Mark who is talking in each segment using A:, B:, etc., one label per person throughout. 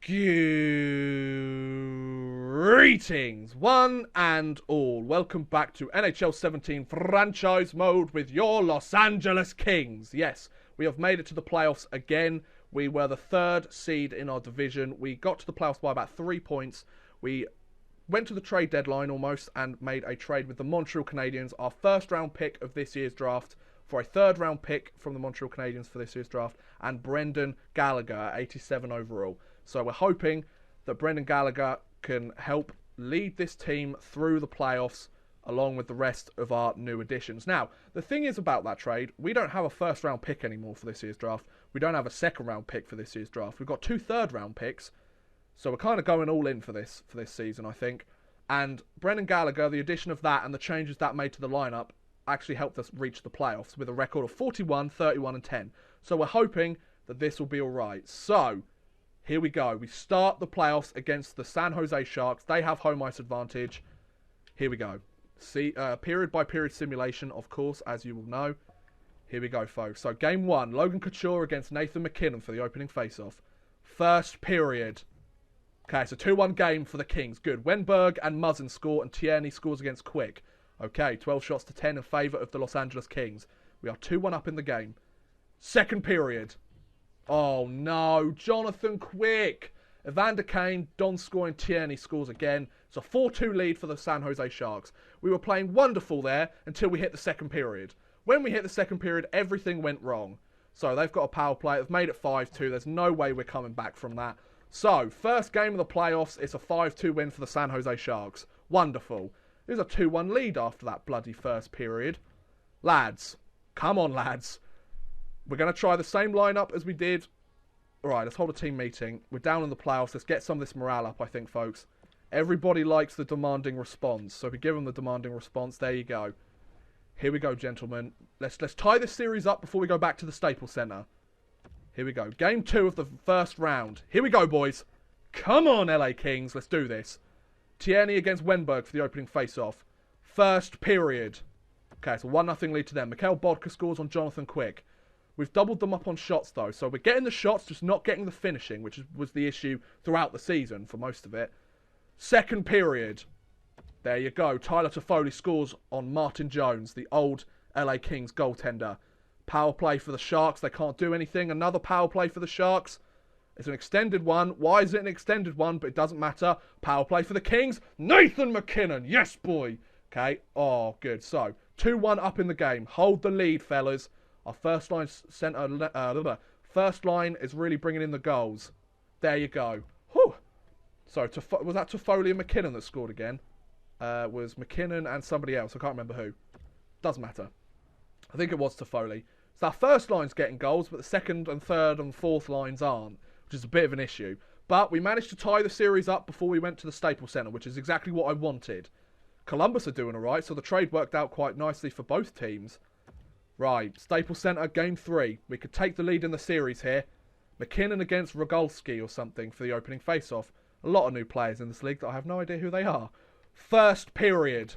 A: Greetings, one and all. Welcome back to NHL 17 franchise mode with your Los Angeles Kings. Yes, we have made it to the playoffs again. We were the third seed in our division. We got to the playoffs by about 3 points. We went to the trade deadline almost and made a trade with the Montreal Canadiens, our first round pick of this year's draft, for a third round pick from the Montreal Canadiens for this year's draft, and Brendan Gallagher at 87 overall. So we're hoping that Brendan Gallagher can help lead this team through the playoffs along with the rest of our new additions. Now, the thing is about that trade, we don't have a first round pick anymore for this year's draft. We don't have a second round pick for this year's draft. We've got 2 third round picks. So we're kind of going all in for this season, I think. And Brendan Gallagher, the addition of that and the changes that made to the lineup actually helped us reach the playoffs with a record of 41, 31 and 10. So we're hoping that this will be all right. So here we go. We start the playoffs against the San Jose Sharks. They have home ice advantage. Here we go. See, period by period simulation, of course, as you will know. Here we go, folks. So game 1, Logan Couture against Nathan MacKinnon for the opening face-off. First period. Okay, so 2-1 game for the Kings. Good. Wenberg and Muzzin score, and Tierney scores against Quick. Okay, 12 shots to 10 in favour of the Los Angeles Kings. We are 2-1 up in the game. Second period. Oh no, Jonathan Quick. Evander Kane, Donskoy and Tierney scores again. It's a 4-2 lead for the San Jose Sharks. We were playing wonderful there until we hit the second period. When we hit the second period, everything went wrong. So they've got a power play. They've made it 5-2. There's no way we're coming back from that. So, first game of the playoffs, it's a 5-2 win for the San Jose Sharks. Wonderful. There's a 2-1 lead after that bloody first period. Lads, come on lads. We're going to try the same lineup as we did. Alright, let's hold a team meeting. We're down in the playoffs. Let's get some of this morale up, I think, folks. Everybody likes the demanding response. So if we give them the demanding response, there you go. Here we go, gentlemen. Let's tie this series up before we go back to the Staples Center. Here we go. Game 2 of the first round. Here we go, boys. Come on, LA Kings. Let's do this. Tierney against Wenberg for the opening face-off. First period. Okay, so 1-0 lead to them. Mikhail Bodka scores on Jonathan Quick. We've doubled them up on shots, though. So we're getting the shots, just not getting the finishing, which was the issue throughout the season for most of it. Second period. There you go. Tyler Toffoli scores on Martin Jones, the old LA Kings goaltender. Power play for the Sharks. They can't do anything. Another power play for the Sharks. It's an extended one. Why is it an extended one? But it doesn't matter. Power play for the Kings. Nathan MacKinnon. Yes, boy. Okay. Oh, good. So, 2-1 up in the game. Hold the lead, fellas. Our first line first line is really bringing in the goals. There you go. Whew. So, was that Toffoli and MacKinnon that scored again? Was MacKinnon and somebody else. I can't remember who. Doesn't matter. I think it was Toffoli. So our first line's getting goals, but the second and third and fourth lines aren't, which is a bit of an issue. But we managed to tie the series up before we went to the Staples Center, which is exactly what I wanted. Columbus are doing alright, so the trade worked out quite nicely for both teams. Right, Staples Center, game 3. We could take the lead in the series here. MacKinnon against Rogolski or something for the opening face-off. A lot of new players in this league that I have no idea who they are. First period.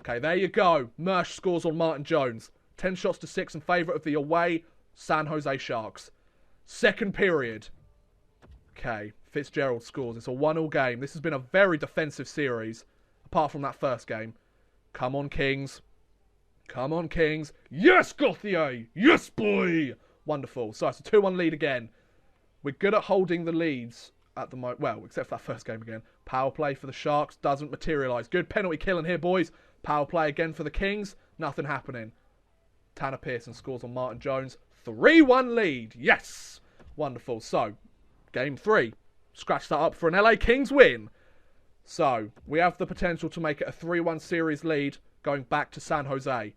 A: Okay, there you go. Mersch scores on Martin Jones. 10 shots to 6 in favour of the away San Jose Sharks. Second period. Okay, Fitzgerald scores. It's a 1-1 game. This has been a very defensive series, apart from that first game. Come on, Kings. Come on, Kings. Yes, Gauthier. Yes, boy. Wonderful. So it's a 2-1 lead again. We're good at holding the leads at the moment. Well, except for that first game again. Power play for the Sharks doesn't materialise. Good penalty killing here, boys. Power play again for the Kings. Nothing happening. Tanner Pearson scores on Martin Jones. 3-1 lead. Yes. Wonderful. So, game 3. Scratch that up for an LA Kings win. So, we have the potential to make it a 3-1 series lead going back to San Jose.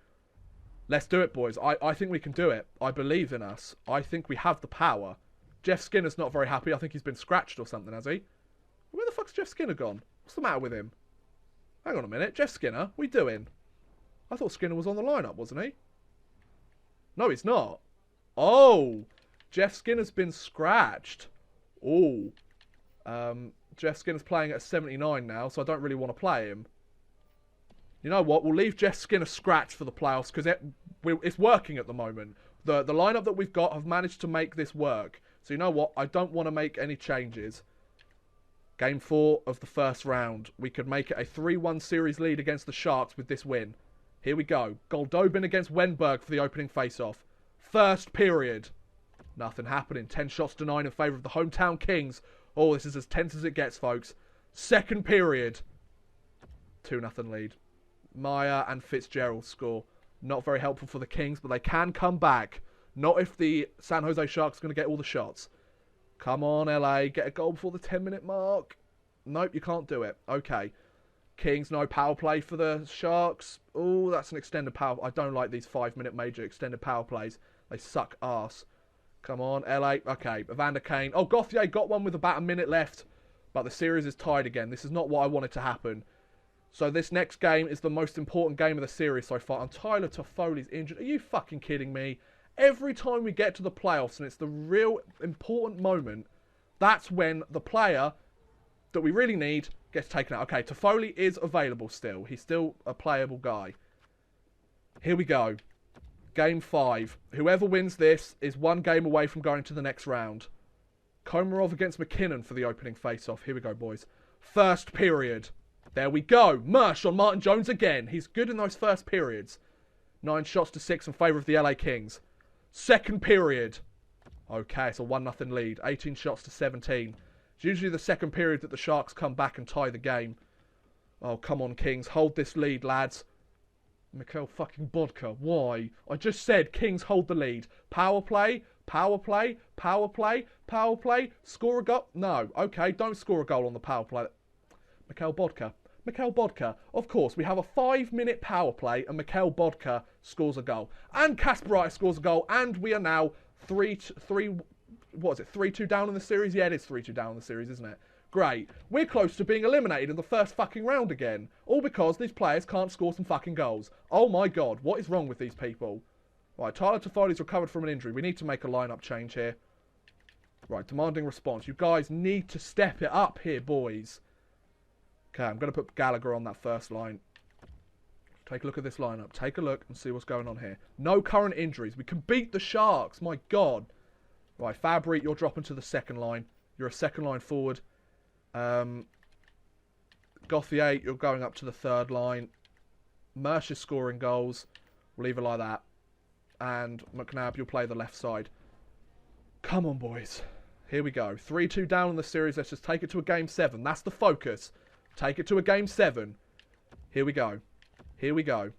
A: Let's do it, boys. I think we can do it. I believe in us. I think we have the power. Jeff Skinner's not very happy. I think he's been scratched or something, has he? Where the fuck's Jeff Skinner gone? What's the matter with him? Hang on a minute. Jeff Skinner, what are you doing? I thought Skinner was on the lineup, wasn't he? No, he's not. Oh, Jeff Skinner's been scratched. Oh. Jeff Skinner's playing at 79 now, so I don't really want to play him. You know what? We'll leave Jeff Skinner scratched for the playoffs because it's working at the moment. The lineup that we've got have managed to make this work. So you know what? I don't want to make any changes. Game 4 of the first round. We could make it a 3-1 series lead against the Sharks with this win. Here we go. Goldobin against Wenberg for the opening face-off. First period. Nothing happening. 10 shots to 9 in favour of the hometown Kings. Oh, this is as tense as it gets, folks. Second period. 2-0 lead. Meyer and Fitzgerald score. Not very helpful for the Kings, but they can come back. Not if the San Jose Sharks are going to get all the shots. Come on, LA. Get a goal before the 10-minute mark. Nope, you can't do it. Okay. Kings, no power play for the Sharks. Oh, that's an extended power. I don't like these 5-minute major extended power plays. They suck arse. Come on, LA. Okay, Evander Kane. Oh, Gauthier got one with about a minute left. But the series is tied again. This is not what I wanted to happen. So this next game is the most important game of the series so far. And Tyler Toffoli's injured. Are you fucking kidding me? Every time we get to the playoffs and it's the real important moment, that's when the player that we really need gets taken out. Okay, Toffoli is available still. He's still a playable guy. Here we go. Game 5. Whoever wins this is one game away from going to the next round. Komarov against McKinnon for the opening face-off. Here we go, boys. First period. There we go. Mersh on Martin Jones again. He's good in those first periods. 9 shots to 6 in favour of the LA Kings. Second period. Okay, it's a 1-0 lead. 18 shots to 17. It's usually the second period that the Sharks come back and tie the game. Oh, come on, Kings. Hold this lead, lads. Mikhail fucking Bodka. Why? I just said Kings hold the lead. Power play. Power play. Power play. Power play. Score a goal. No. Okay, don't score a goal on the power play. Mikhail Bodka. Mikhail Bodka. Of course, we have a 5-minute power play and Mikhail Bodka scores a goal. And Kasparaitis scores a goal. And we are now 3-2 down in the series? Yeah, it is 3-2 down in the series, isn't it? Great. We're close to being eliminated in the first fucking round again. All because these players can't score some fucking goals. Oh my god, what is wrong with these people? Right, Tyler Toffoli's recovered from an injury. We need to make a lineup change here. Right, demanding response. You guys need to step it up here, boys. Okay, I'm going to put Gallagher on that first line. Take a look at this lineup. Take a look and see what's going on here. No current injuries. We can beat the Sharks. My god. Right, Fabry, you're dropping to the second line. You're a second line forward. Gauthier, you're going up to the third line. Mersh is scoring goals. We'll leave it like that. And McNabb, you'll play the left side. Come on, boys. Here we go. 3-2 down in the series. Let's just take it to a game 7. That's the focus. Take it to a game 7. Here we go. Here we go.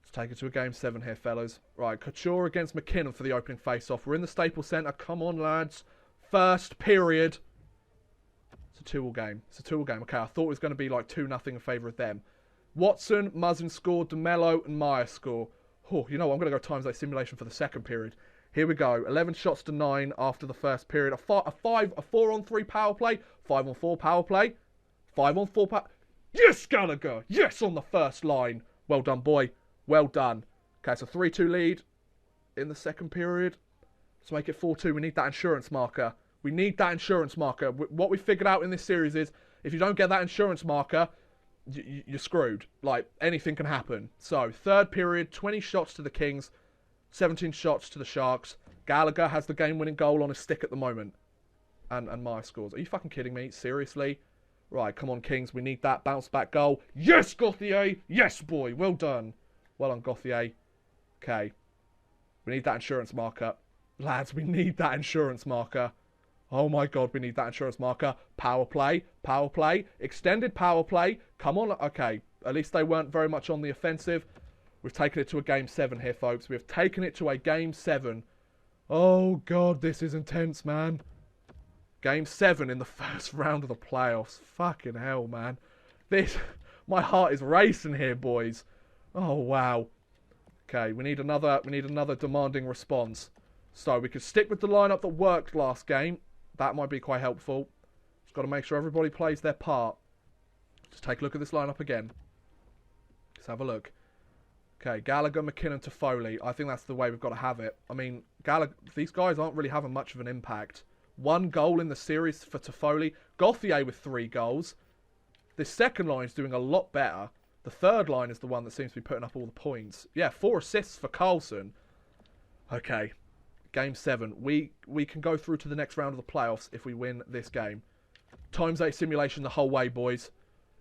A: Let's take it to a game 7 here, fellas. Right, Couture against McKinnon for the opening face-off. We're in the Staples Centre. Come on, lads. First period. It's a 2-all game. It's a 2-all game. Okay, I thought it was going to be like 2-0 in favour of them. Watson, Muzzin score, DeMello and Meyer score. Oh, you know what? I'm going to go times that simulation for the second period. Here we go. 11 shots to 9 after the first period. A 4-on-3 power play. 5-on-4 power play. 5-on-4 power... Yes, Gallagher! Yes, on the first line. Well done, boy. Well done. Okay, it's a 3-2 lead in the second period. Let's make it 4-2. We need that insurance marker. We need that insurance marker. What we figured out in this series is if you don't get that insurance marker, you're screwed. Like, anything can happen. So, third period, 20 shots to the Kings, 17 shots to the Sharks. Gallagher has the game-winning goal on his stick at the moment. And Meyer scores. Are you fucking kidding me? Seriously? Right, come on, Kings. We need that bounce-back goal. Yes, Gauthier! Yes, boy! Well done. Well done, Gauthier. Okay. We need that insurance marker. Lads, we need that insurance marker. Oh my god, we need that insurance marker. Power play. Power play. Extended power play. Come on. Okay. At least they weren't very much on the offensive. We've taken it to a game 7 here, folks. We've taken it to a game 7. Oh god, this is intense, man. Game 7 in the first round of the playoffs. Fucking hell, man. My heart is racing here, boys. Oh, wow. Okay, we need another demanding response. So we could stick with the lineup that worked last game. That might be quite helpful. Just got to make sure everybody plays their part. Just take a look at this lineup again. Let's have a look. Okay, Gallagher, McKinnon, Toffoli. I think that's the way we've got to have it. I mean, these guys aren't really having much of an impact. 1 goal in the series for Toffoli. Gauthier with 3 goals. This second line is doing a lot better. The third line is the one that seems to be putting up all the points. Yeah, 4 assists for Carlson. Okay, game 7. We can go through to the next round of the playoffs if we win this game. Times 8 simulation the whole way, boys.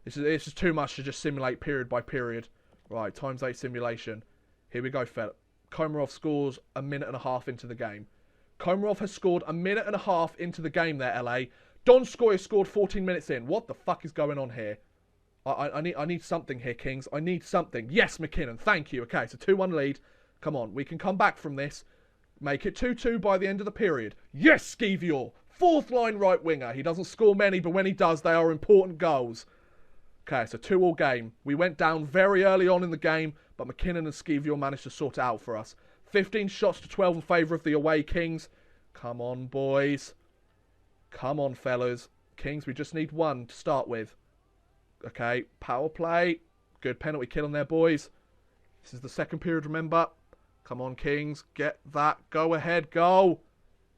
A: It's just too much to just simulate period by period. Right, times 8 simulation. Here we go, fella. Komarov scores a minute and a half into the game. Komarov has scored a minute and a half into the game there, LA. Donskoy scored 14 minutes in. What the fuck is going on here? I need something here, Kings. I need something. Yes, McKinnon. Thank you. Okay, so 2-1 lead. Come on, we can come back from this. Make it 2-2 by the end of the period. Yes, Skeevior. Fourth line right winger. He doesn't score many, but when he does, they are important goals. Okay, so 2-2 game. We went down very early on in the game, but McKinnon and Skeevior managed to sort it out for us. 15 shots to 12 in favour of the away Kings. Come on, boys. Come on, fellas. Kings, we just need one to start with. Okay, power play. Good penalty kill on there, boys. This is the second period, remember. Come on, Kings. Get that go-ahead goal.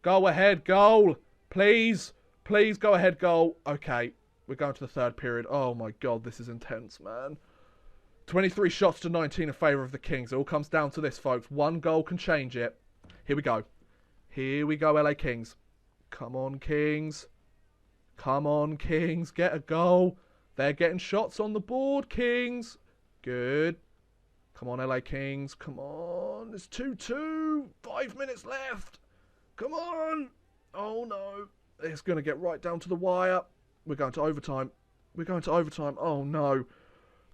A: Go-ahead goal. Please. Please, go-ahead goal. Okay, we're going to the third period. Oh, my God, this is intense, man. 23 shots to 19 in favour of the Kings. It all comes down to this, folks. One goal can change it. Here we go. Here we go, LA Kings. Come on, Kings. Come on, Kings. Get a goal. They're getting shots on the board, Kings. Good. Come on, LA Kings. Come on. It's 2-2. 5 minutes left. Come on. Oh, no. It's going to get right down to the wire. We're going to overtime. We're going to overtime. Oh, no.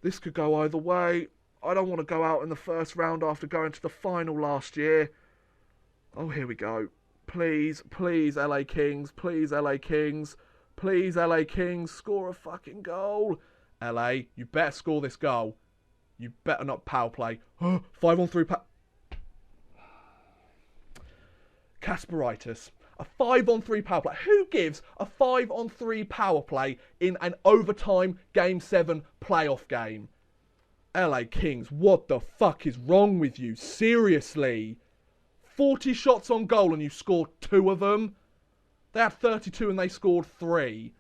A: This could go either way. I don't want to go out in the first round after going to the final last year. Oh, here we go. Please, please, LA Kings. Please, LA Kings. Please, LA Kings, score a fucking goal. LA, you better score this goal. You better not power play. 5-on-3 Kasperitis. A 5-on-3 power play. Who gives a 5-on-3 power play in an overtime Game 7 playoff game? LA Kings, what the fuck is wrong with you? Seriously? 40 shots on goal and you scored 2 of them? They had 32 and they scored 3.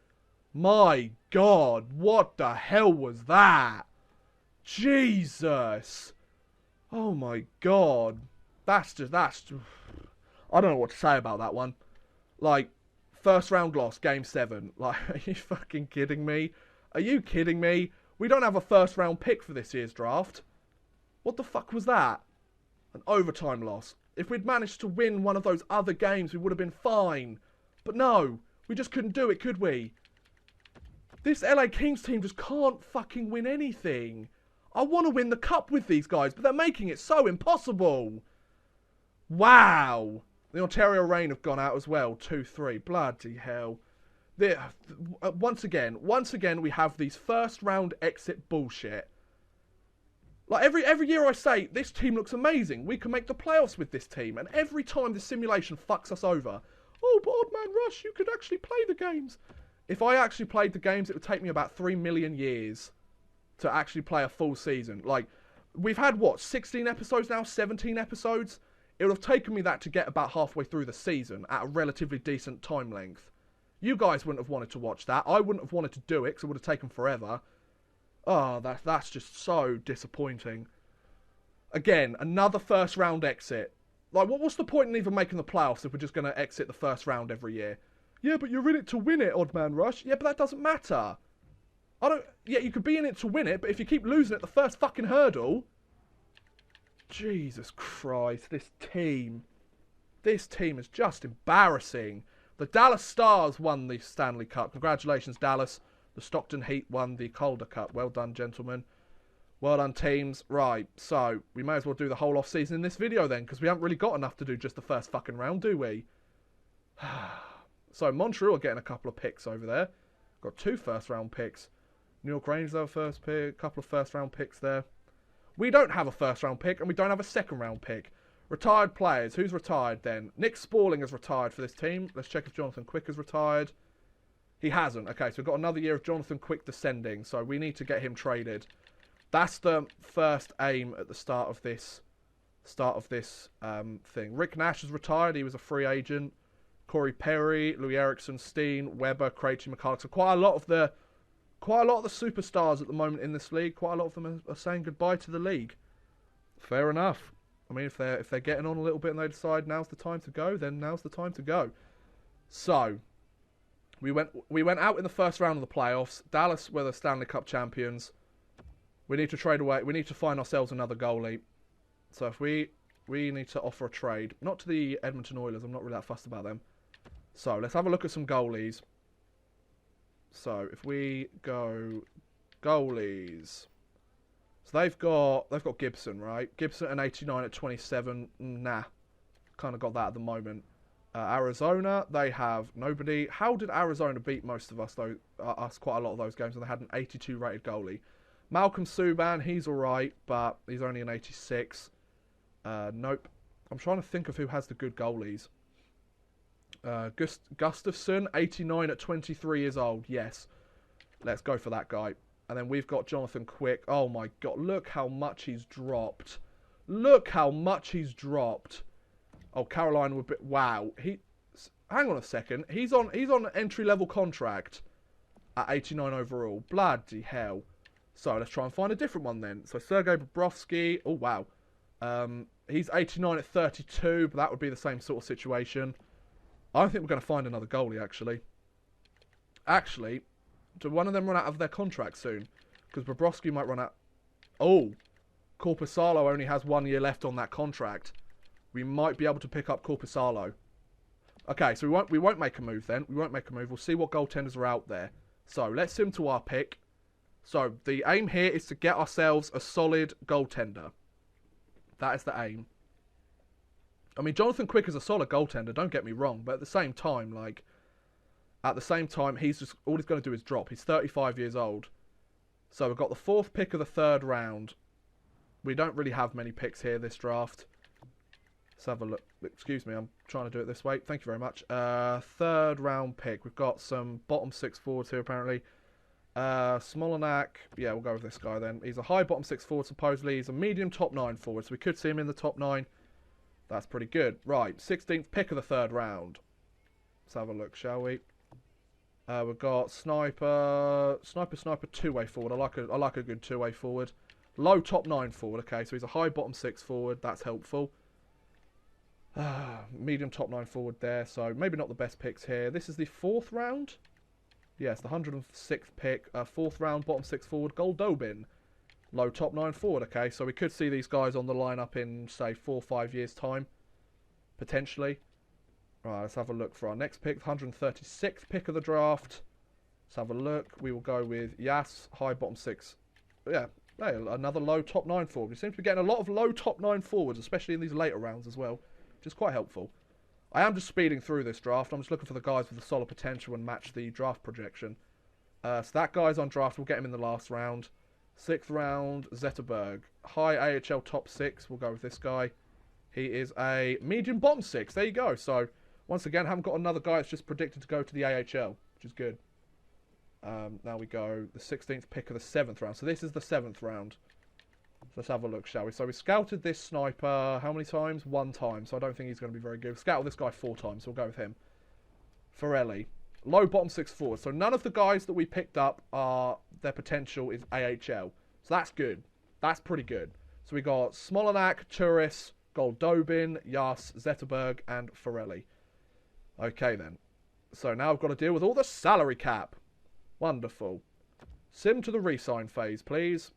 A: My God, what the hell was that? Jesus. Oh my God. That's just... I don't know what to say about that one. Like, first round loss, Game 7. Like, are you fucking kidding me? Are you kidding me? We don't have a first round pick for this year's draft. What the fuck was that? An overtime loss. If we'd managed to win one of those other games, we would have been fine. But no, we just couldn't do it, could we? This LA Kings team just can't fucking win anything. I want to win the cup with these guys, but they're making it so impossible. Wow. The Ontario Reign have gone out as well. 2-3. Bloody hell. Once again, we have these first round exit bullshit. Like every year I say, this team looks amazing. We can make the playoffs with this team. And every time the simulation fucks us over. Oh, but Odd Man Rush, you could actually play the games. If I actually played the games, it would take me about 3 million years to actually play a full season. Like, we've had, what, 16 episodes now? 17 episodes? It would have taken me that to get about halfway through the season at a relatively decent time length. You guys wouldn't have wanted to watch that. I wouldn't have wanted to do it because it would have taken forever. Oh, that's just so disappointing. Again, another first round exit. Like, what's the point in even making the playoffs if we're just going to exit the first round every year? Yeah, but you're in it to win it, Odd Man Rush. Yeah, but that doesn't matter. Yeah, you could be in it to win it, but if you keep losing at the first fucking hurdle... Jesus Christ, this team is just embarrassing. The Dallas Stars won the Stanley Cup. Congratulations, Dallas. The Stockton Heat won the Calder Cup. Well done, gentlemen. Well done, teams. Right, so we may as well do the whole off-season in this video then, because we haven't really got enough to do just the first fucking round, do we? So Montreal are getting a couple of picks over there. Got 2 first-round picks. New York Rangers have a first pick, a couple of first-round picks there. We don't have a first-round pick, and we don't have a second-round pick. Retired players. Who's retired then? Nick Spaulding has retired for this team. Let's check if Jonathan Quick has retired. He hasn't. Okay, so we've got another year of Jonathan Quick descending, so we need to get him traded. That's the first aim at the start of this thing. Rick Nash has retired. He was a free agent. Corey Perry, Louis Eriksson, Steen, Weber, Krejci, McCulloch. So quite a lot of the superstars at the moment in this league. Quite a lot of them are saying goodbye to the league. Fair enough. I mean, if they're getting on a little bit and they decide now's the time to go, then now's the time to go. So, We went out in the first round of the playoffs. Dallas were the Stanley Cup champions. We need to trade away. We need to find ourselves another goalie. So if we need to offer a trade, not to the Edmonton Oilers. I'm not really that fussed about them. So let's have a look at some goalies. So if we go goalies, so they've got Gibson, right? Gibson at 89 at 27. Nah, kind of got that at the moment. Arizona, they have nobody. How did Arizona beat most of us, though? Us quite a lot of those games, and they had an 82 rated goalie. Malcolm Subban, he's alright, but he's only an 86. Nope. I'm trying to think of who has the good goalies. Gustafsson, 89 at 23 years old. Yes. Let's go for that guy. And then we've got Jonathan Quick. Oh my god, look how much he's dropped. Look how much he's dropped. Oh, Carolina would be... Wow. Hang on a second. He's on an entry-level contract at 89 overall. Bloody hell. So, let's try and find a different one then. So, Sergei Bobrovsky. Oh, wow. He's 89 at 32, but that would be the same sort of situation. I think we're going to find another goalie, actually. Actually, do one of them run out of their contract soon? Because Bobrovsky might run out... Oh, Korpisalo only has 1 year left on that contract. We might be able to pick up Korpisalo. Okay, so we won't make a move then. We won't make a move. We'll see what goaltenders are out there. So, let's sim to our pick. So, the aim here is to get ourselves a solid goaltender. That is the aim. I mean, Jonathan Quick is a solid goaltender, don't get me wrong. But at the same time, he's just... All he's going to do is drop. He's 35 years old. So, we've got the 4th pick of the 3rd round. We don't really have many picks here this draft. Let's have a look. Excuse me, I'm trying to do it this way. Thank you very much. 3rd round pick. We've got some bottom 6 forwards here, apparently. Smolanak. Yeah, we'll go with this guy then. He's a high bottom 6 forward, supposedly. He's a medium top 9 forward, so we could see him in the top 9. That's pretty good. Right, 16th pick of the 3rd round. Let's have a look, shall we? We've got Sniper 2-way forward. I like a good 2-way forward. Low top 9 forward. Okay, so he's a high bottom 6 forward. That's helpful. Medium top 9 forward there. So maybe not the best picks here. This is the 4th round. Yes, the 106th pick. 4th round, bottom 6 forward. Goldobin. Low top 9 forward. Okay, so we could see these guys on the lineup in, say, 4 or 5 years' time. Potentially. Right, let's have a look for our next pick. 136th pick of the draft. Let's have a look. We will go with Yas, high bottom 6. Yeah, hey, another low top 9 forward. We seem to be getting a lot of low top 9 forwards, especially in these later rounds as well, which is quite helpful. I am just speeding through this draft. I'm just looking for the guys with the solid potential and match the draft projection. So that guy's on draft. We'll get him in the last round. 6th round, Zetterberg. High AHL top 6. We'll go with this guy. He is a medium bottom 6. There you go. So, once again, haven't got another guy that's just predicted to go to the AHL, which is good. Now we go the 16th pick of the 7th round. So this is the 7th round. Let's have a look, shall we? So we scouted this sniper how many times? 1 time. So I don't think he's going to be very good. We scouted this guy 4 times, so we'll go with him. Forelli. Low bottom 6 forward. So none of the guys that we picked up their potential is AHL. So that's good. That's pretty good. So we got Smolanak, Turris, Goldobin, Yas, Zetterberg, and Forelli. Okay then. So now I've got to deal with all the salary cap. Wonderful. Sim to the re-sign phase, please.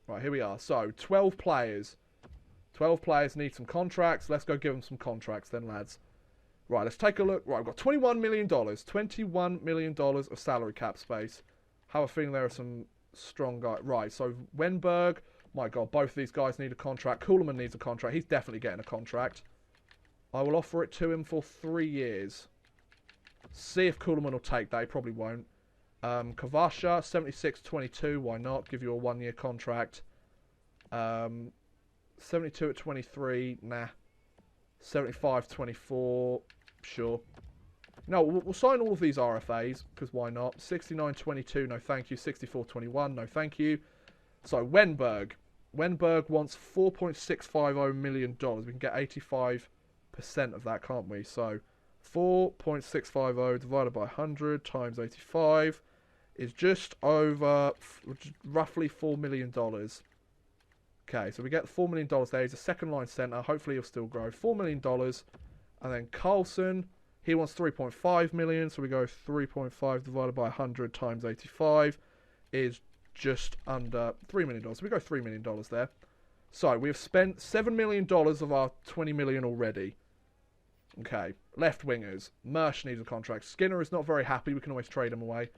A: Right, here we are. So, 12 players. 12 players need some contracts. Let's go give them some contracts then, lads. Right, let's take a look. Right, we've got $21 million. $21 million of salary cap space. Have a feeling there are some strong guys. Right, so Wenberg. My God, both of these guys need a contract. Kuhlman needs a contract. He's definitely getting a contract. I will offer it to him for 3 years. See if Kuhlman will take that. He probably won't. Kavasha, 76-22. Why not? Give you a 1 year contract. 72 at 23. Nah. 75-24. Sure. No, we'll sign all of these RFAs, because why not? 69-22. No, thank you. 64-21. No, thank you. So, Wenberg. Wenberg wants $4.650 million. We can get 85% of that, can't we? So, 4.650 divided by 100 times 85 is just over roughly $4 million. Okay, so we get $4 million there. He's a second line centre. Hopefully he'll still grow. $4 million. And then Carlson, He wants 3.5 million, so we go 3.5 divided by 100 times 85 is just under $3 million. So we go $3 million there. So we have spent $7 million of our $20 million already. Okay, left wingers. Mersh needs a contract. Skinner is not very happy. We can always trade him away.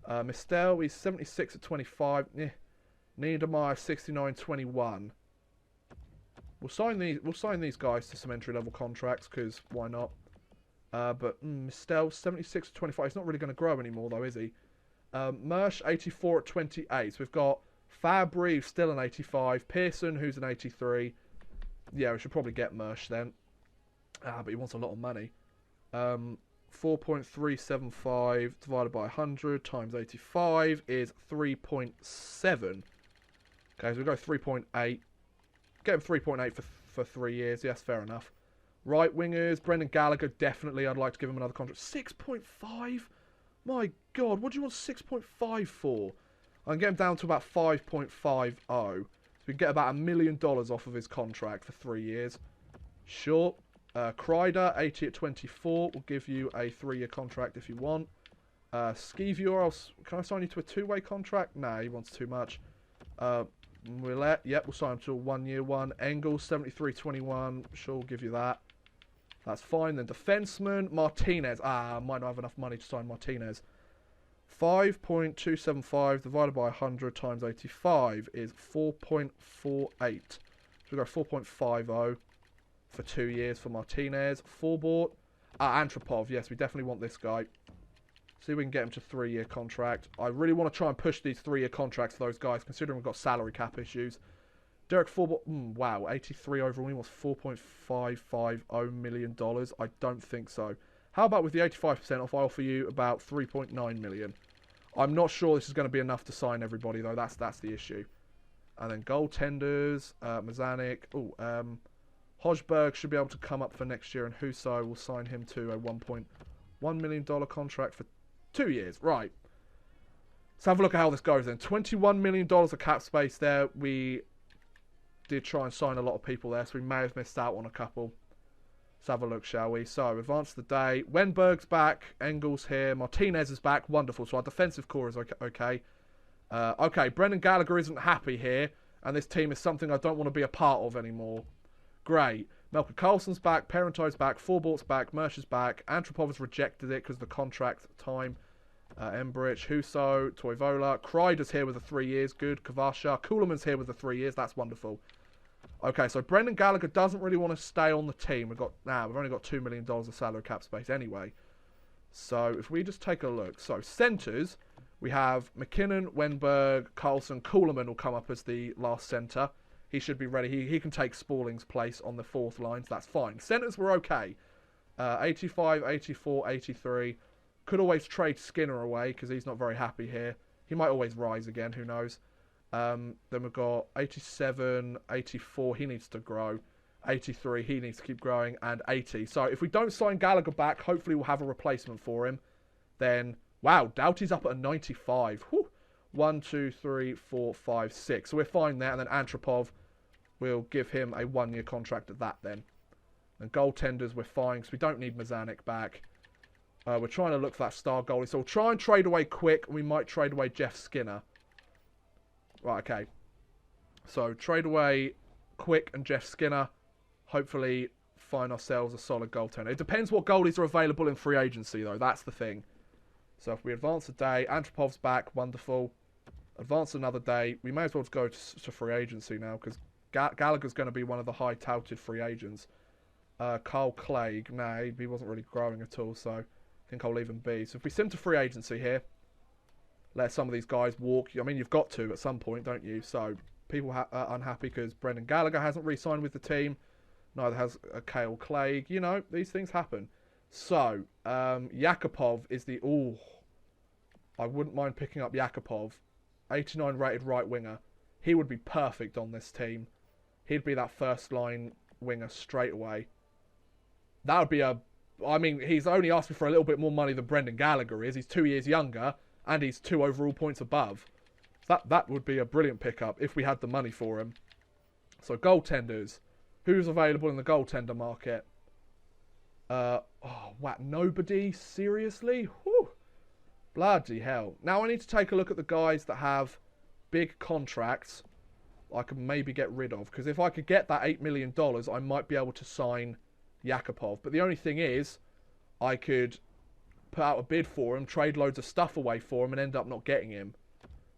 A: Mistel, he's 76 at 25. Niedermeyer 69.21. We'll sign these guys to some entry level contracts because why not? But Mistel 76 at 25. He's not really going to grow anymore though, is he? Mersh 84 at 28. So we've got Fabry still an 85. Pearson who's an 83. Yeah, we should probably get Mersh then. But he wants a lot of money. 4.375 divided by 100 times 85 is 3.7. Okay, so we go 3.8. Get him 3.8 for 3 years. Yes, fair enough. Right wingers, Brendan Gallagher, definitely. I'd like to give him another contract. 6.5? My God, what do you want 6.5 for? I can get him down to about 5.50. So we can get about $1 million off of his contract for 3 years. Sure. Kreider, 80 at 24. We'll give you a 3-year contract if you want. Skeevure, can I sign you to a 2-way contract? Nah, he wants too much. Willette, yep, we'll sign him to a 1-year one. Engels, 73.21. Sure, we'll give you that. That's fine. Then defenseman, Martinez. I might not have enough money to sign Martinez. 5.275 divided by 100 times 85 is 4.48. So we go 4.50 for 2 years for Martinez. Forbort. Antropov. Yes, we definitely want this guy. See if we can get him to 3-year contract. I really want to try and push these 3-year contracts for those guys, considering we've got salary cap issues. Derek Forbort, wow, 83 overall. He wants $4.550 million. I don't think so. How about with the 85% off, I offer you about $3.9 million. I'm not sure this is going to be enough to sign everybody, though. That's the issue. And then goaltenders, Mazanik. Hojberg should be able to come up for next year, and Husso will sign him to a $1.1 million contract for 2 years. Right. Let's have a look at how this goes then. $21 million of cap space there. We did try and sign a lot of people there, so we may have missed out on a couple. Let's have a look, shall we? So, advance the day. Wenberg's back. Engels here. Martinez is back. Wonderful. So, our defensive core is okay. Okay, Brendan Gallagher isn't happy here, and this team is something I don't want to be a part of anymore. Great. Melker Carlson's back. Parento's back. Forbort's back. Mersh is back. Antropov has rejected it because of the contract time. Embrich, Husso, Toivola. Kreider's here with the 3 years. Good. Kavasha. Kuhlman's here with the 3 years. That's wonderful. Okay, so Brendan Gallagher doesn't really want to stay on the team. We've only got $2 million of salary cap space anyway. So if we just take a look. So centres, we have McKinnon, Wenberg, Carlson, Kuhlman will come up as the last centre. He should be ready. He can take Spalling's place on the 4th line, so that's fine. Centres were okay. 85, 84, 83. Could always trade Skinner away because he's not very happy here. He might always rise again, who knows. Then we've got 87, 84, he needs to grow. 83, he needs to keep growing. And 80. So if we don't sign Gallagher back, hopefully we'll have a replacement for him. Then, wow, Doughty's up at a 95. Whew. 1, 2, 3, 4, 5, 6. So we're fine there. And then Antropov, we'll give him a 1-year contract at that then. And goaltenders, we're fine because we don't need Mazanik back. We're trying to look for that star goalie. So we'll try and trade away Quick. We might trade away Jeff Skinner. Right, okay. So trade away Quick and Jeff Skinner. Hopefully find ourselves a solid goaltender. It depends what goalies are available in free agency, though. That's the thing. So if we advance a day, Antropov's back. Wonderful. Advance another day. We may as well go to free agency now because Gallagher's going to be one of the high-touted free agents. Carl Clegg. Nah, he wasn't really growing at all, so I think I'll leave him be. So if we sim to free agency here, let some of these guys walk. I mean, you've got to at some point, don't you? So people are unhappy because Brendan Gallagher hasn't re-signed with the team. Neither has Kale Clegg. You know, these things happen. So, Yakupov is the... Ooh, I wouldn't mind picking up Yakupov. 89 rated right winger. He would be perfect on this team. He'd be that first line winger straight away. That would be a... I mean, he's only asking for a little bit more money than Brendan Gallagher is. He's 2 years younger, and he's 2 overall points above. That would be a brilliant pickup if we had the money for him. So, goaltenders. Who's available in the goaltender market? Oh, what? Nobody? Seriously? Whew. Bloody hell. Now I need to take a look at the guys that have big contracts I can maybe get rid of. Because if I could get that $8 million, I might be able to sign Yakupov. But the only thing is, I could put out a bid for him, trade loads of stuff away for him, and end up not getting him.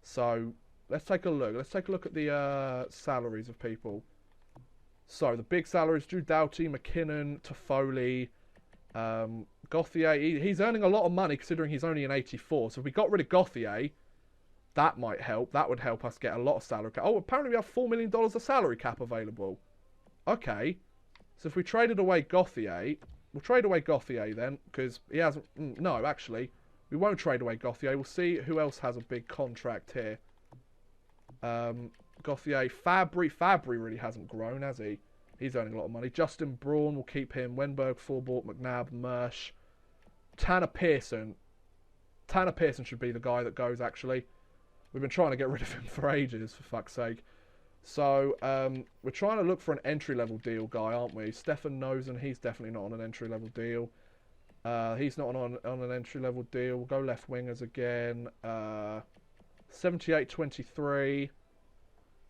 A: So, let's take a look. Let's take a look at the salaries of people. So, the big salaries, Drew Doughty, McKinnon, Toffoli, Gauthier. He's earning a lot of money considering he's only an 84. So, if we got rid of Gauthier, that might help. That would help us get a lot of salary cap. Oh, apparently we have $4 million of salary cap available. Okay. So, if we traded away Gauthier, we'll trade away Gauthier then, because he hasn't... No, actually, we won't trade away Gauthier. We'll see who else has a big contract here. Gauthier, Fabry really hasn't grown, has he? He's earning a lot of money. Justin Braun, we'll keep him. Wenberg, Forbort, McNabb, Mersch. Tanner Pearson. Tanner Pearson should be the guy that goes, actually. We've been trying to get rid of him for ages, for fuck's sake. So, we're trying to look for an entry-level deal guy, aren't we? Stefan Nosen, he's definitely not on an entry-level deal. He's not on an entry-level deal. We'll go left wingers again. 78-23.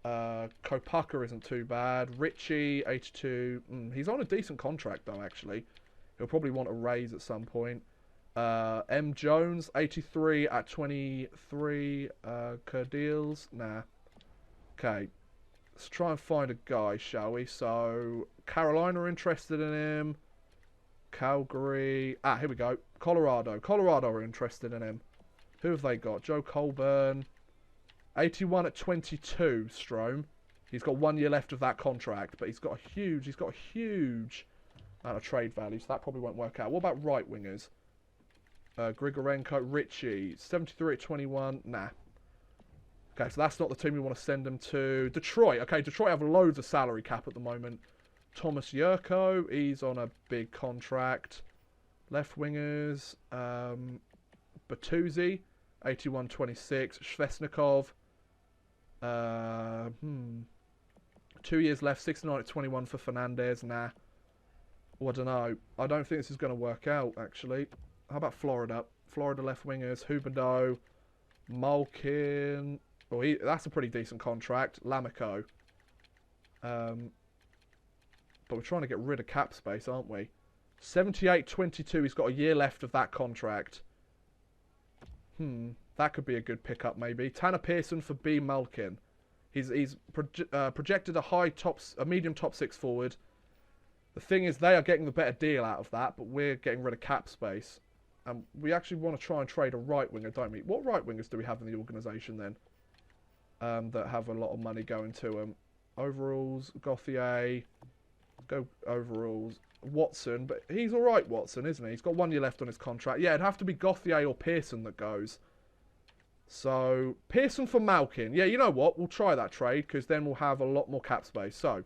A: Kopaka isn't too bad. Richie, 82. He's on a decent contract, though, actually. He'll probably want a raise at some point. M. Jones, 83 at 23. Kerdeals, nah. Okay. Let's try and find a guy, shall we? So, Carolina are interested in him. Calgary. Ah, here we go. Colorado. Colorado are interested in him. Who have they got? Joe Colburn. 81 at 22, Strome. He's got 1 year left of that contract, but he's got a huge amount of trade value, so that probably won't work out. What about right wingers? Grigorenko, Richie. 73 at 21. Nah. Okay, so that's not the team we want to send them to. Detroit. Okay, Detroit have loads of salary cap at the moment. Thomas Yurko, he's on a big contract. Left wingers. Bertuzzi, 81-26. Svesnikov. 2 years left, 69 at 21 for Fernandez. Nah. Oh, I don't know. I don't think this is going to work out, actually. How about Florida? Florida left wingers. Huberdeau. Malkin. Well, that's a pretty decent contract. Lamico. But we're trying to get rid of cap space, aren't we? 78-22. He's got a year left of that contract. That could be a good pickup, maybe. Tanner Pearson for B. Malkin. He's projected a medium top six forward. The thing is, they are getting the better deal out of that, but we're getting rid of cap space. And we actually want to try and trade a right winger, don't we? What right wingers do we have in the organisation then? That have a lot of money going to them. Overalls, Gauthier. Go overalls. Watson, but he's alright, Watson, isn't he? He's got 1 year left on his contract. Yeah, it'd have to be Gauthier or Pearson that goes. So, Pearson for Malkin. Yeah, you know what? We'll try that trade, because then we'll have a lot more cap space. So,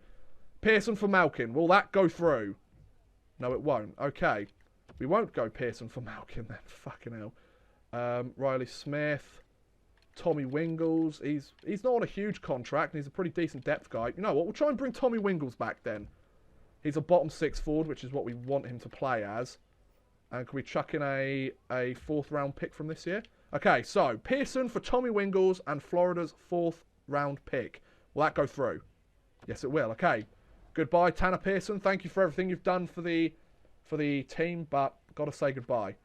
A: Pearson for Malkin. Will that go through? No, it won't. Okay. We won't go Pearson for Malkin then. Fucking hell. Riley Smith. Tommy Wingles. He's not on a huge contract, and he's a pretty decent depth guy. You know what? We'll try and bring Tommy Wingles back then. He's a bottom six forward, which is what we want him to play as. And can we chuck in a fourth round pick from this year? Okay, so Pearson for Tommy Wingles and Florida's fourth round pick. Will that go through? Yes, it will. Okay. Goodbye, Tanner Pearson. Thank you for everything you've done for the team, but got to say goodbye.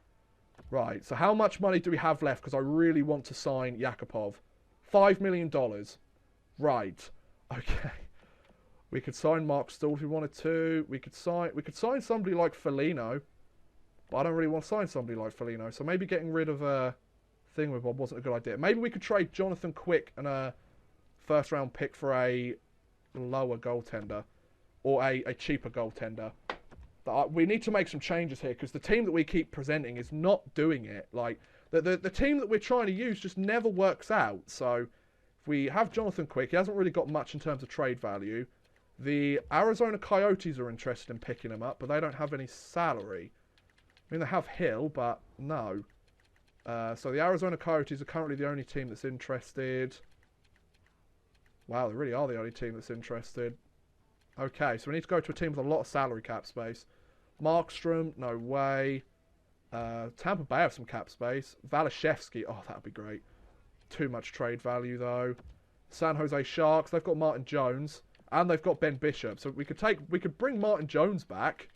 A: Right, so how much money do we have left? Because I really want to sign Yakupov. $5 million. Right. Okay. We could sign Mark Stoll if we wanted to. We could sign somebody like Foligno. But I don't really want to sign somebody like Foligno. So maybe getting rid of Thingwithbob wasn't a good idea. Maybe we could trade Jonathan Quick and a first round pick for a lower goaltender. Or a cheaper goaltender. We need to make some changes here, because the team that we keep presenting is not doing it. Like, the team that we're trying to use just never works out. So, if we have Jonathan Quick, he hasn't really got much in terms of trade value. The Arizona Coyotes are interested in picking him up, but they don't have any salary. I mean, they have Hill, but no. So the Arizona Coyotes are currently the only team that's interested. Wow, they really are the only team that's interested. Okay, so we need to go to a team with a lot of salary cap space. Markstrom, no way. Tampa Bay have some cap space. Valashevsky, oh, that would be great. Too much trade value, though. San Jose Sharks, they've got Martin Jones. And they've got Ben Bishop. So we could bring Martin Jones back.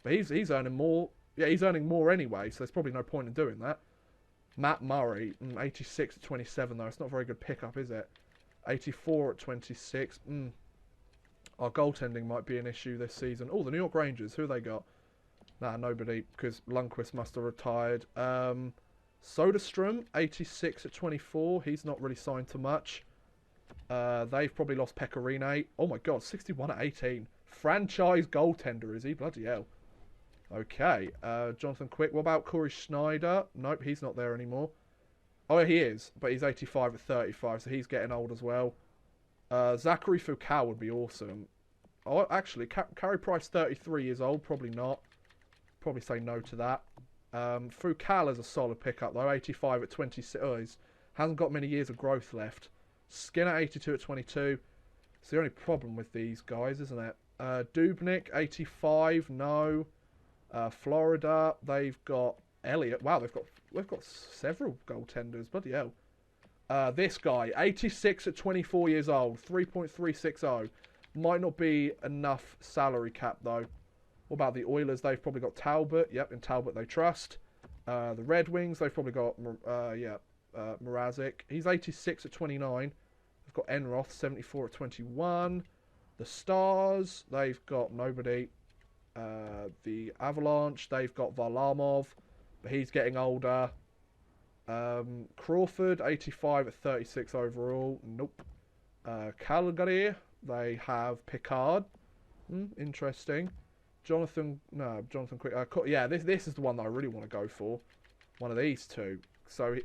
A: But he's earning more. Yeah, he's earning more anyway, so there's probably no point in doing that. Matt Murray, 86 at 27, though. It's not a very good pickup, is it? 84 at 26. Our goaltending might be an issue this season. Oh, the New York Rangers. Who have they got? Nah, nobody, because Lundqvist must have retired. Soderstrom, 86 at 24. He's not really signed to much. They've probably lost Pecorine. Oh, my God, 61 at 18. Franchise goaltender, is he? Bloody hell. Okay, Jonathan Quick. What about Corey Schneider? Nope, he's not there anymore. Oh, he is, but he's 85 at 35, so he's getting old as well. Zachary Foucault would be awesome. Oh, actually, Carey Price, 33 years old. Probably not. Probably say no to that. Foucault is a solid pickup, though. 85 at 26. Oh, he hasn't got many years of growth left. Skinner, 82 at 22. It's the only problem with these guys, isn't it? Dubnik, 85. No. Florida, they've got Elliott. Wow, they've got several goaltenders. Bloody hell. This guy, 86 at 24 years old, 3.360. Might not be enough salary cap, though. What about the Oilers? They've probably got Talbot. Yep, in Talbot they trust. The Red Wings, they've probably got, Mrazek. He's 86 at 29. They've got Enroth, 74 at 21. The Stars, they've got nobody. The Avalanche, they've got Varlamov, but he's getting older. Crawford, 85 at 36 overall. Nope. Calgary, they have Picard. Interesting. Jonathan Quick. Yeah, this is the one that I really want to go for. One of these two. So,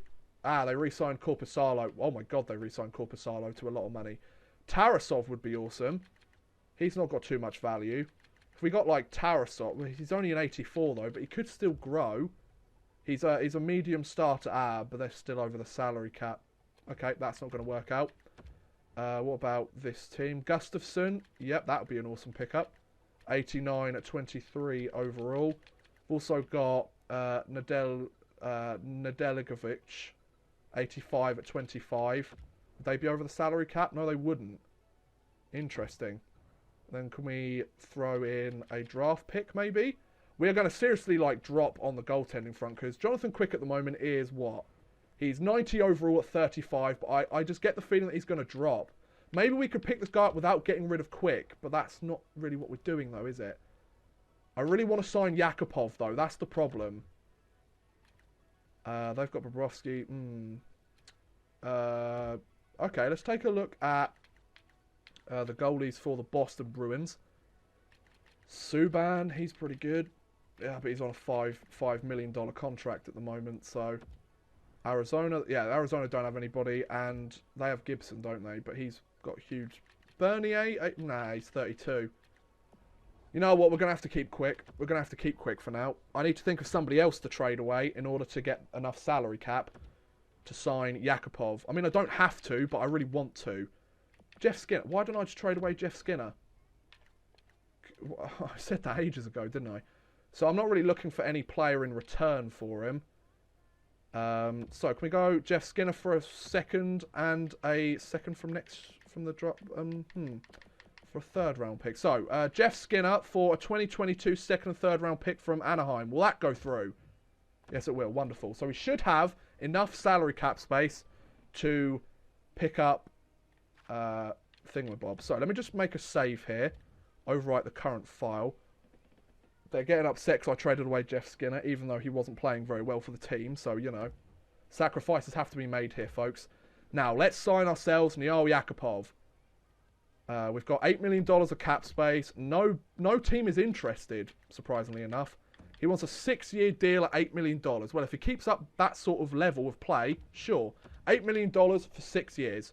A: they re-signed Korpisalo. Oh my God, they re-signed Korpisalo to a lot of money. Tarasov would be awesome. He's not got too much value. If we got like Tarasov, well, he's only an 84 though, but he could still grow. He's a medium starter but they're still over the salary cap. Okay, that's not going to work out. What about this team? Gustafsson. Yep, that would be an awesome pickup. 89 at 23 overall. We've also got Nedeljkovic, 85 at 25. Would they be over the salary cap? No, they wouldn't. Interesting. Then can we throw in a draft pick, maybe? We are going to seriously, drop on the goaltending front, because Jonathan Quick at the moment is what? He's 90 overall at 35, but I just get the feeling that he's going to drop. Maybe we could pick this guy up without getting rid of Quick, but that's not really what we're doing, though, is it? I really want to sign Yakupov, though. That's the problem. They've got Bobrovsky. Okay, let's take a look at the goalies for the Boston Bruins. Subban, he's pretty good. Yeah, but he's on a $5 million contract at the moment, so... Arizona don't have anybody, and they have Gibson, don't they? But he's got huge... Bernier? Nah, he's 32. You know what? We're going to have to keep Quick. We're going to have to keep Quick for now. I need to think of somebody else to trade away in order to get enough salary cap to sign Yakupov. I mean, I don't have to, but I really want to. Jeff Skinner. Why don't I just trade away Jeff Skinner? I said that ages ago, didn't I? So I'm not really looking for any player in return for him. So can we go Jeff Skinner for a second and a second from the drop? For a third round pick. So Jeff Skinner for a 2022 second and third round pick from Anaheim. Will that go through? Yes, it will. Wonderful. So we should have enough salary cap space to pick up Thingamabob. So let me just make a save here. Overwrite the current file. They're getting upset because I traded away Jeff Skinner, even though he wasn't playing very well for the team. So, you know, sacrifices have to be made here, folks. Now, let's sign ourselves Niall Yakupov. We've got $8 million of cap space. No team is interested, surprisingly enough. He wants a 6-year deal at $8 million. Well, if he keeps up that sort of level of play, sure. $8 million for 6 years.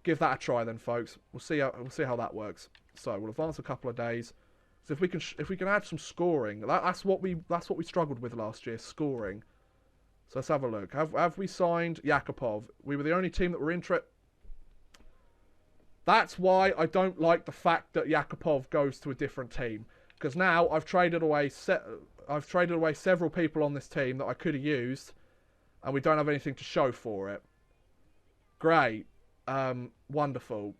A: Give that a try then, folks. We'll see how that works. So we'll advance a couple of days. So if we can add some scoring, that's what we struggled with last year, scoring. So let's have a look. Have we signed Yakupov? We were the only team that were interested. That's why I don't like the fact that Yakupov goes to a different team. Because now I've traded away several people on this team that I could have used, and we don't have anything to show for it. Great. Wonderful.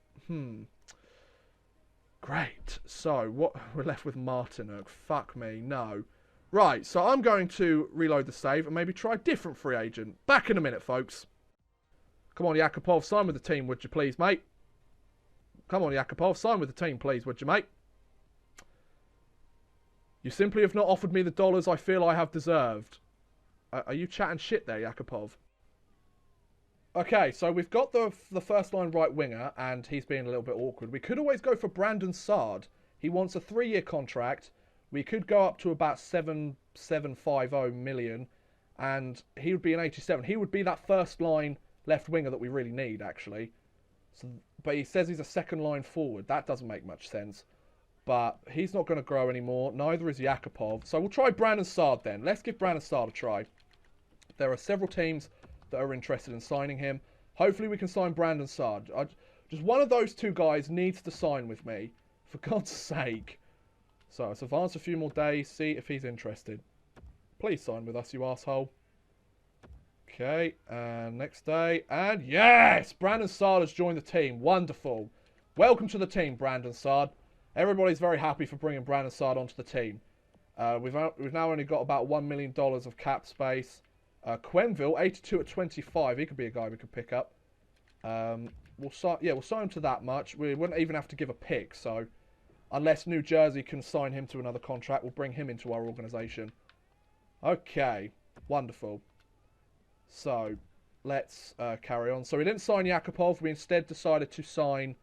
A: Great. So, what we're left with Martinuk. Fuck me, no. Right, so I'm going to reload the save and maybe try a different free agent. Back in a minute, folks. Come on, Yakupov, sign with the team, would you please, mate? Come on, Yakupov, sign with the team, please, would you, mate? You simply have not offered me the dollars I feel I have deserved. Are you chatting shit there, Yakupov? Okay, so we've got the first line right winger, and he's being a little bit awkward. We could always go for Brandon Saad. He wants a 3-year contract. We could go up to about 750 million, and he would be an 87. He would be that first line left winger that we really need, actually. So, but he says he's a second line forward. That doesn't make much sense. But he's not going to grow anymore. Neither is Yakupov. So we'll try Brandon Saad then. Let's give Brandon Saad a try. There are several teams that are interested in signing him. Hopefully we can sign Brandon Saad. Just one of those two guys needs to sign with me. For God's sake. So let's advance a few more days. See if he's interested. Please sign with us, you asshole. Okay. And next day. And yes! Brandon Saad has joined the team. Wonderful. Welcome to the team, Brandon Saad. Everybody's very happy for bringing Brandon Saad onto the team. We've now only got about $1 million of cap space. Quenville, 82 at 25. He could be a guy we could pick up. We'll sign him to that much. We wouldn't even have to give a pick. So, unless New Jersey can sign him to another contract, we'll bring him into our organisation. Okay, wonderful. So, let's carry on. So we didn't sign Yakupov. We instead decided to sign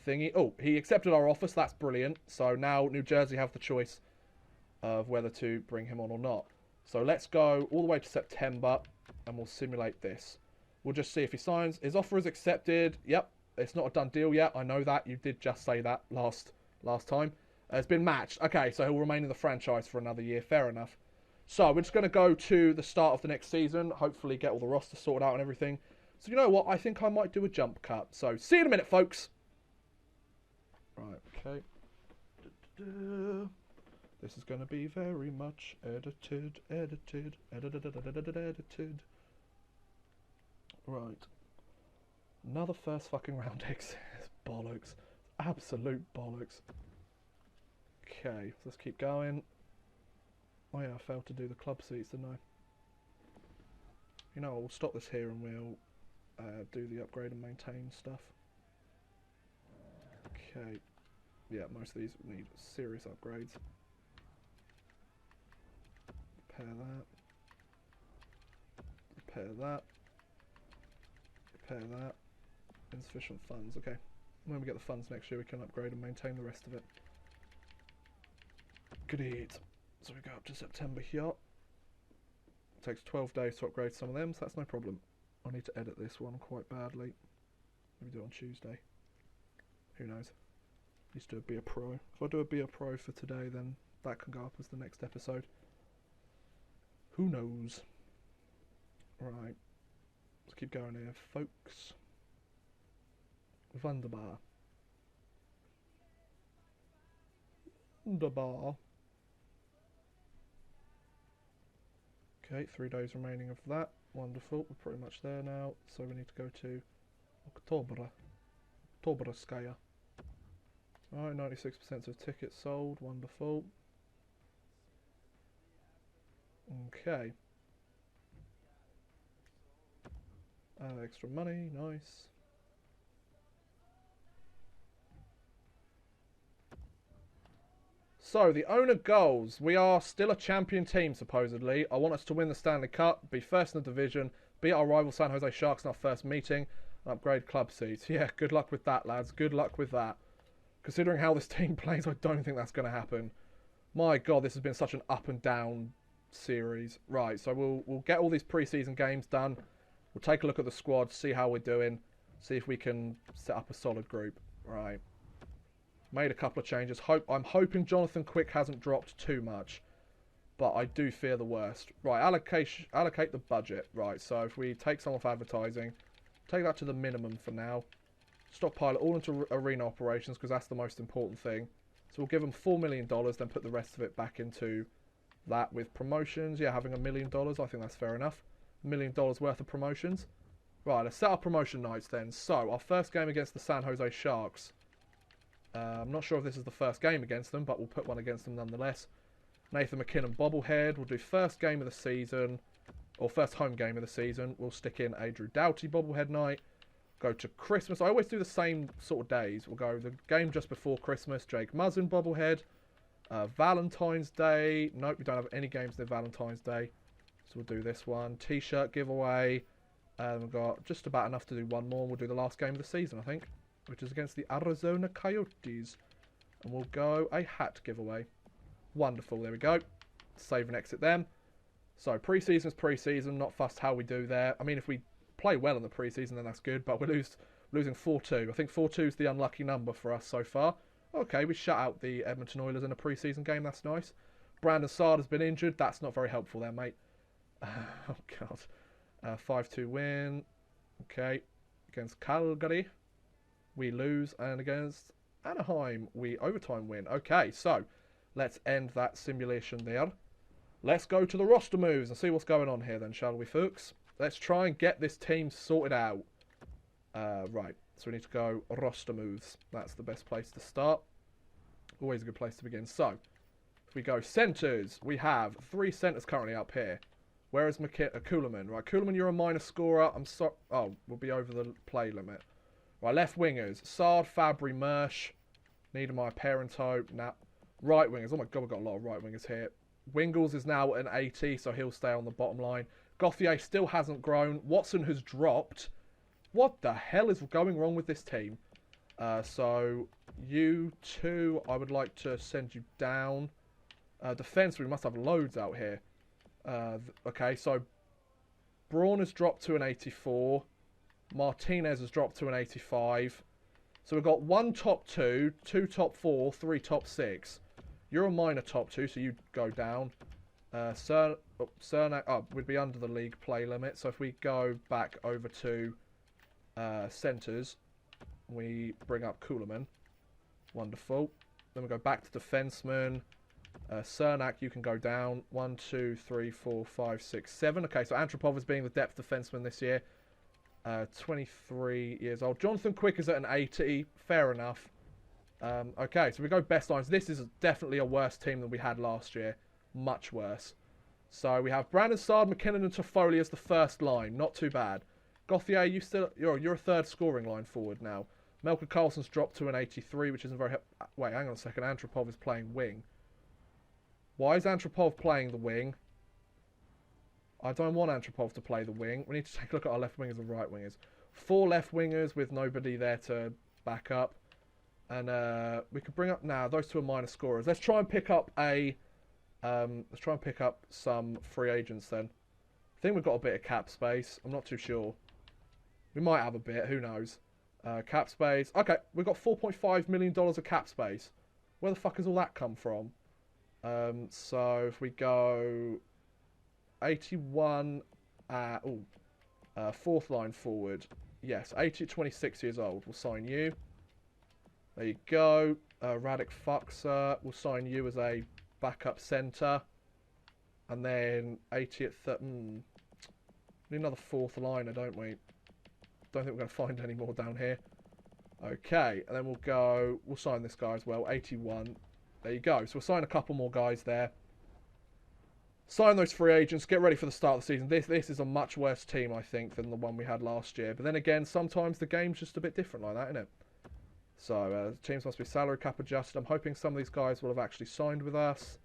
A: thingy. Oh, he accepted our offer, so that's brilliant. So now New Jersey have the choice of whether to bring him on or not. So let's go all the way to September, and we'll simulate this. We'll just see if he signs. His offer is accepted. Yep, it's not a done deal yet. I know that. You did just say that last time. It's been matched. Okay, so he'll remain in the franchise for another year. Fair enough. So we're just going to go to the start of the next season. Hopefully get all the roster sorted out and everything. So you know what? I think I might do a jump cut. So see you in a minute, folks. Right, okay. This is going to be very much edited. Right. Another first fucking round exit. Bollocks. Absolute bollocks. Okay, let's keep going. Oh yeah, I failed to do the club seats, didn't I? You know, we'll stop this here and we'll do the upgrade and maintain stuff. Okay. Yeah, most of these need serious upgrades. Repair that. Repair that. Repair that. Insufficient funds. Okay. When we get the funds next year, we can upgrade and maintain the rest of it. Good. So we go up to September here. It takes 12 days to upgrade some of them, so that's no problem. I need to edit this one quite badly. Maybe do it on Tuesday. Who knows? Used to be a pro. If I do a be a pro for today, then that can go up as the next episode. Who knows? Right. Let's keep going here, folks. Wunderbar. Wunderbar. Okay, 3 days remaining of that. Wonderful. We're pretty much there now. So we need to go to Oktoberskaya. Alright, 96% of tickets sold. Wonderful. Okay. Extra money. Nice. So, the owner goals. We are still a champion team, supposedly. I want us to win the Stanley Cup, be first in the division, beat our rival San Jose Sharks in our first meeting, and upgrade club seats. Yeah, good luck with that, lads. Good luck with that. Considering how this team plays, I don't think that's going to happen. My God, this has been such an up and down series. Right, so we'll get all these preseason games done. We'll take a look at the squad, see how we're doing, see if we can set up a solid group. Right. Made a couple of changes. I'm hoping Jonathan Quick hasn't dropped too much, but I do fear the worst. Right, allocate the budget. Right, so if we take some off advertising, take that to the minimum for now. Stockpile it all into arena operations because that's the most important thing. So we'll give them $4 million, then put the rest of it back into that with promotions. Yeah, having $1 million, I think that's fair enough. $1 million worth of promotions. Right, let's set up promotion nights then. So, our first game against the San Jose Sharks. I'm not sure if this is the first game against them, but we'll put one against them nonetheless. Nathan McKinnon bobblehead. We'll do first game of the season, or first home game of the season. We'll stick in a Drew Doughty bobblehead night. Go to Christmas. I always do the same sort of days. We'll go the game just before Christmas. Jake Muzzin bobblehead. Valentine's Day. Nope, we don't have any games near Valentine's Day. So we'll do this one. T-shirt giveaway. And we've got just about enough to do one more. We'll do the last game of the season, I think, which is against the Arizona Coyotes. And we'll go a hat giveaway. Wonderful, there we go. Save and exit them. So, pre-season's pre-season, not fussed how we do there. I mean, if we play well in the pre-season, then that's good, but we're losing 4-2. I think 4-2 is the unlucky number for us so far. Okay, we shut out the Edmonton Oilers in a pre-season game, that's nice. Brandon Saad has been injured, that's not very helpful there, mate. Oh, God. 5-2 win. Okay. Against Calgary, we lose. And against Anaheim, we overtime win. Okay, so let's end that simulation there. Let's go to the roster moves and see what's going on here then, shall we, folks? Let's try and get this team sorted out. Right, so we need to go roster moves. That's the best place to start. Always a good place to begin. So, if we go centres, we have 3 centres currently up here. Where is Kuhlman? Right, Kuhlman, you're a minor scorer. I'm sorry. Oh, we'll be over the play limit. Right, left wingers. Saad, Fabry, Mersch. Niedermeyer, Parento. Nah. Right wingers. Oh my God, we've got a lot of right wingers here. Wingles is now an 80, so he'll stay on the bottom line. Gauthier still hasn't grown. Watson has dropped. What the hell is going wrong with this team? So, you two, I would like to send you down. Defence, we must have loads out here. Okay, so Braun has dropped to an 84. Martinez has dropped to an 85. So we've got 1 top 2, 2 top 4, 3 top 6. You're a minor top 2, so you go down. Cernak would be under the league play limit. So if we go back over to centres, we bring up Kuhlman. Wonderful. Then we go back to defensemen. Cernak, you can go down. 1, 2, 3, 4, 5, 6, 7. Okay, so Antropov is being the depth defenseman this year. 23 years old. Jonathan Quick is at an 80. Fair enough. Okay, so we go best lines. This is definitely a worse team than we had last year. Much worse. So we have Brandon Saad, McKinnon and Toffoli as the first line. Not too bad. Gauthier, you're a third scoring line forward now. Melker Karlsson's dropped to an 83, which isn't very... Wait, hang on a second. Antropov is playing wing. Why is Antropov playing the wing? I don't want Antropov to play the wing. We need to take a look at our left wingers and right wingers. 4 left wingers with nobody there to back up. And we could bring up now. Those 2 are minor scorers. Let's try and pick up some free agents then. I think we've got a bit of cap space. I'm not too sure. We might have a bit. Who knows? Cap space. Okay, we've got $4.5 million of cap space. Where the fuck has all that come from? So if we go 81, 4th line forward. Yes, 80 at 26 years old. We'll sign you. There you go. Radek Fuxer. We'll sign you as a backup centre. And then 80 at... need another 4th liner, don't we? Don't think we're going to find any more down here. Okay, and then we'll sign this guy as well. 81. There you go. So we'll sign a couple more guys there. Sign those free agents. Get ready for the start of the season. This is a much worse team, I think, than the one we had last year. But then again, sometimes the game's just a bit different like that, isn't it? So, teams must be salary cap adjusted. I'm hoping some of these guys will have actually signed with us.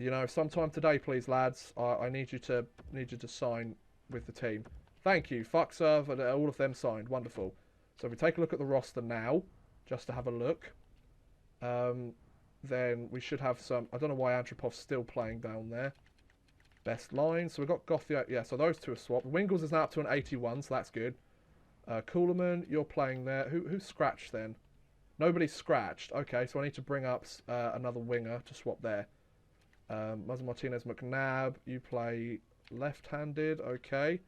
A: You know, sometime today, please, lads. I need you to sign with the team. Thank you. Fuxer, all of them signed. Wonderful. So if we take a look at the roster now, just to have a look, then we should have some... I don't know why Antropov's still playing down there. Best line. So we've got Gauthier. Yeah, so those 2 are swapped. Wingles is now up to an 81, so that's good. Kuhlman, you're playing there. Who's scratched then? Nobody's scratched. Okay, so I need to bring up another winger to swap there. Muzzin Martinez McNabb, you play left-handed. Okay.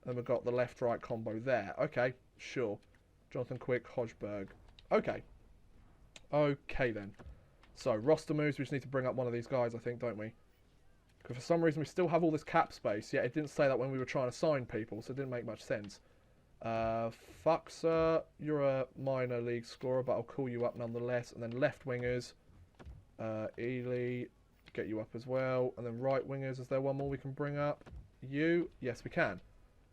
A: And we've got the left-right combo there. Okay, sure. Jonathan Quick, Hodgeberg. Okay. Okay then. So, roster moves, we just need to bring up one of these guys, I think, don't we? Because for some reason we still have all this cap space, yet it didn't say that when we were trying to sign people, so it didn't make much sense. Fuxer, you're a minor league scorer, but I'll call you up nonetheless. And then left wingers, Ely, get you up as well. And then right wingers, is there one more we can bring up? You? Yes, we can.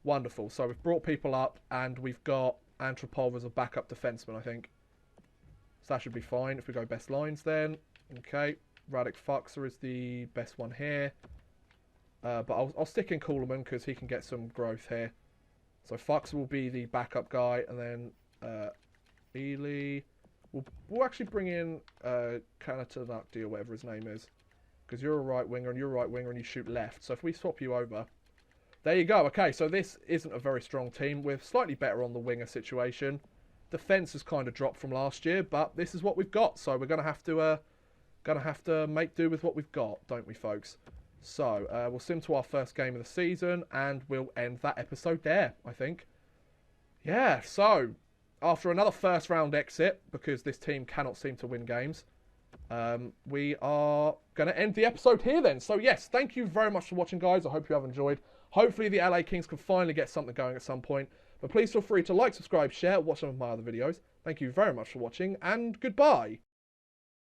A: Wonderful. So we've brought people up, and we've got Antropov as a backup defenseman, I think. So that should be fine if we go best lines then. Okay. Radek Fuxer is the best one here. But I'll stick in Kuhlman because he can get some growth here. So Fuxer will be the backup guy, and then Ely. We'll actually bring in Kanatanakdi or whatever his name is, because you're a right winger and you're a right winger and you shoot left. So if we swap you over, there you go. Okay, so this isn't a very strong team. We're slightly better on the winger situation. Defense has kind of dropped from last year, but this is what we've got. So we're gonna have to make do with what we've got, don't we, folks? So, we'll sim to our first game of the season, and we'll end that episode there, I think. Yeah, so, after another first round exit, because this team cannot seem to win games, we are going to end the episode here then. So, yes, thank you very much for watching, guys. I hope you have enjoyed. Hopefully the LA Kings can finally get something going at some point. But please feel free to like, subscribe, share, watch some of my other videos. Thank you very much for watching, and goodbye.